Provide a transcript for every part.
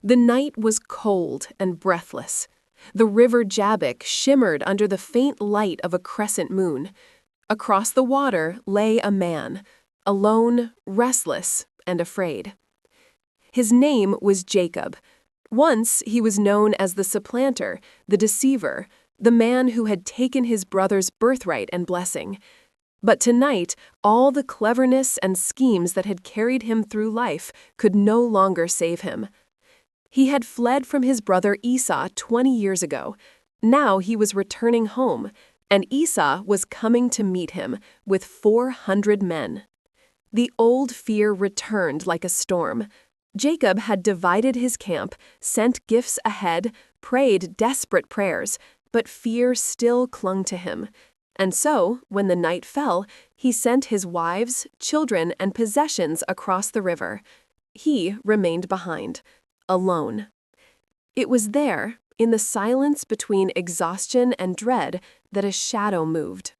The night was cold and breathless. The river Jabbok shimmered under the faint light of a crescent moon. Across the water lay a man, alone, restless, and afraid. His name was Jacob. Once he was known as the supplanter, the deceiver, the man who had taken his brother's birthright and blessing. But tonight, all the cleverness and schemes that had carried him through life could no longer save him. He had fled from his brother Esau 20 years ago. Now he was returning home, and Esau was coming to meet him with 400 men. The old fear returned like a storm. Jacob had divided his camp, sent gifts ahead, prayed desperate prayers, but fear still clung to him. And so, when the night fell, he sent his wives, children, and possessions across the river. He remained behind, alone. It was there, in the silence between exhaustion and dread, that a shadow moved.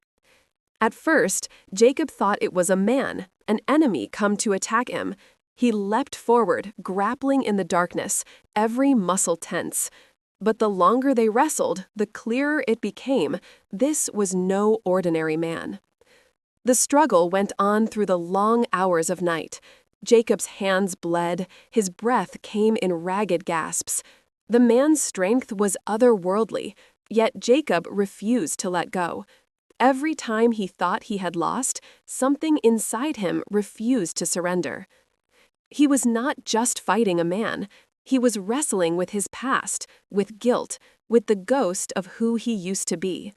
At first, Jacob thought it was a man, an enemy come to attack him. He leapt forward, grappling in the darkness, every muscle tense. But the longer they wrestled, the clearer it became, this was no ordinary man. The struggle went on through the long hours of night. Jacob's hands bled, his breath came in ragged gasps. The man's strength was otherworldly, yet Jacob refused to let go. Every time he thought he had lost, something inside him refused to surrender. He was not just fighting a man. He was wrestling with his past, with guilt, with the ghost of who he used to be.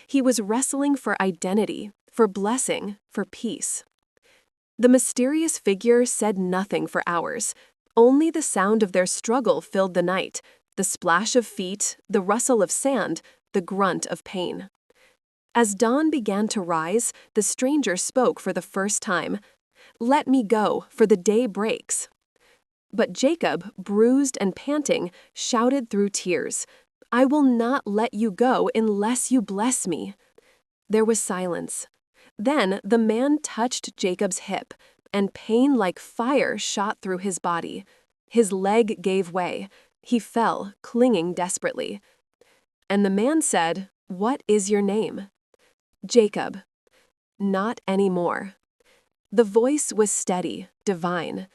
He was wrestling for identity, for blessing, for peace. The mysterious figure said nothing for hours. Only the sound of their struggle filled the night, the splash of feet, the rustle of sand, the grunt of pain. As dawn began to rise, the stranger spoke for the first time. "Let me go, for the day breaks." But Jacob, bruised and panting, shouted through tears, "I will not let you go unless you bless me." There was silence. Then the man touched Jacob's hip, and pain like fire shot through his body. His leg gave way. He fell, clinging desperately. And the man said, "What is your name?" "Jacob." "Not anymore." The voice was steady, divine.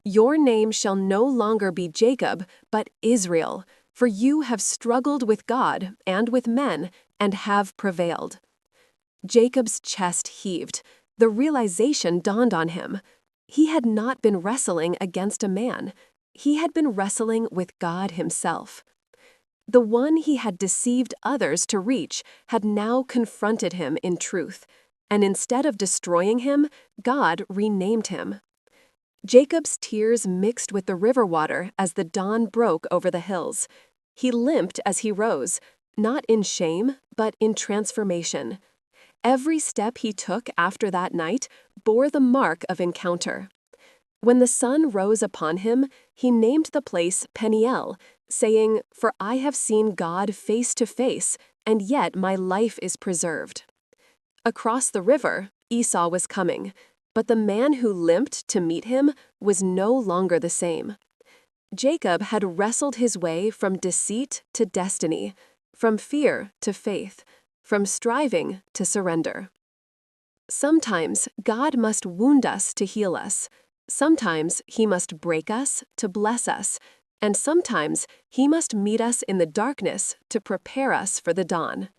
"Your name shall no longer be Jacob, but Israel, for you have struggled with God and with men, and have prevailed." Jacob's chest heaved. The realization dawned on him. He had not been wrestling against a man. He had been wrestling with God himself. The one he had deceived others to reach had now confronted him in truth, and instead of destroying him, God renamed him. Jacob's tears mixed with the river water as the dawn broke over the hills. He limped as he rose, not in shame, but in transformation. Every step he took after that night bore the mark of encounter. When the sun rose upon him, he named the place Peniel, saying, "For I have seen God face to face, and yet my life is preserved." Across the river, Esau was coming, but the man who limped to meet him was no longer the same. Jacob had wrestled his way from deceit to destiny, from fear to faith, from striving to surrender. Sometimes God must wound us to heal us. Sometimes He must break us to bless us. And sometimes He must meet us in the darkness to prepare us for the dawn.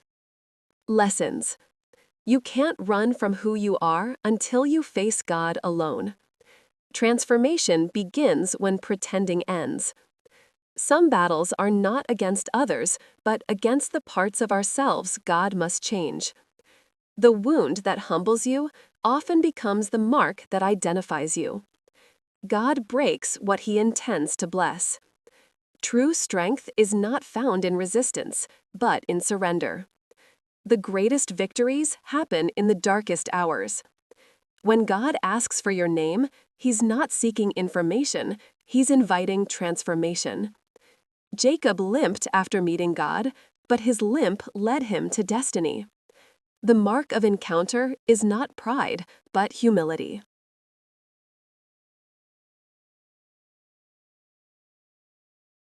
Lessons. You can't run from who you are until you face God alone. Transformation begins when pretending ends. Some battles are not against others, but against the parts of ourselves God must change. The wound that humbles you often becomes the mark that identifies you. God breaks what He intends to bless. True strength is not found in resistance, but in surrender. The greatest victories happen in the darkest hours. When God asks for your name, He's not seeking information, He's inviting transformation. Jacob limped after meeting God, but his limp led him to destiny. The mark of encounter is not pride, but humility.